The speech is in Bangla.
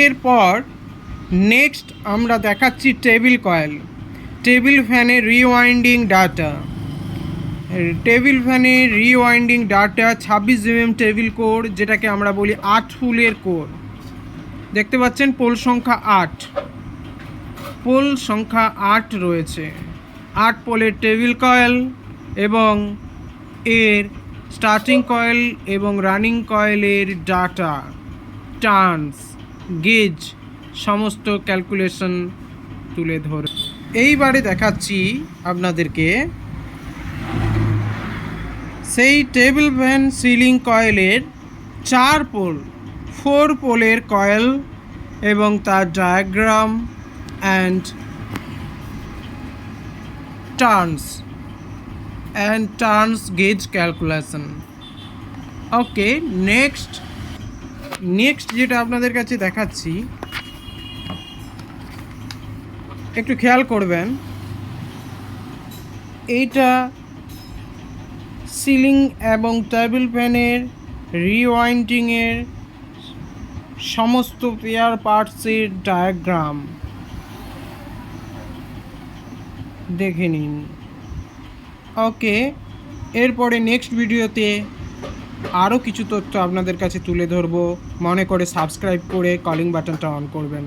এরপর নেক্সট আমরা দেখাচ্ছি টেবিল কয়েল, টেবিল ফ্যানের রিওয়াইন্ডিং ডাটা। টেবিল ফ্যানের rewinding data 26 mm table core, যেটাকে আমরা বলি 8 পোলের কোর। দেখতে পাচ্ছেন পোল সংখ্যা 8, পোল সংখ্যা 8 রয়েছে। 8 পোলের টেবিল কয়েল এবং এর স্টার্টিং কয়েল এবং রানিং কয়েলের ডাটা, টার্নস, গেজ সমস্ত ক্যালকুলেশন তুলে ধরে এইবারে দেখাচ্ছি আপনাদেরকে সেই টেবিল ফ্যান সিলিং কয়েলের 4 পোলের কয়েল এবং তার diagram and turns gauge calculation. Okay, next যেটা আপনাদের কাছে দেখাচ্ছি, একটু খেয়াল করবেন, এইটা সিলিং এবং টেবিল ফ্যানের রিওয়াইন্ডিংয়ের সমস্ত পেয়ার পার্টসের ডায়াগ্রাম দেখে নিন। ওকে, এরপরে নেক্সট ভিডিওতে আরও কিছু তথ্য আপনাদের কাছে তুলে ধরবো। মনে করে সাবস্ক্রাইব করে কলিং বাটনটা অন করবেন।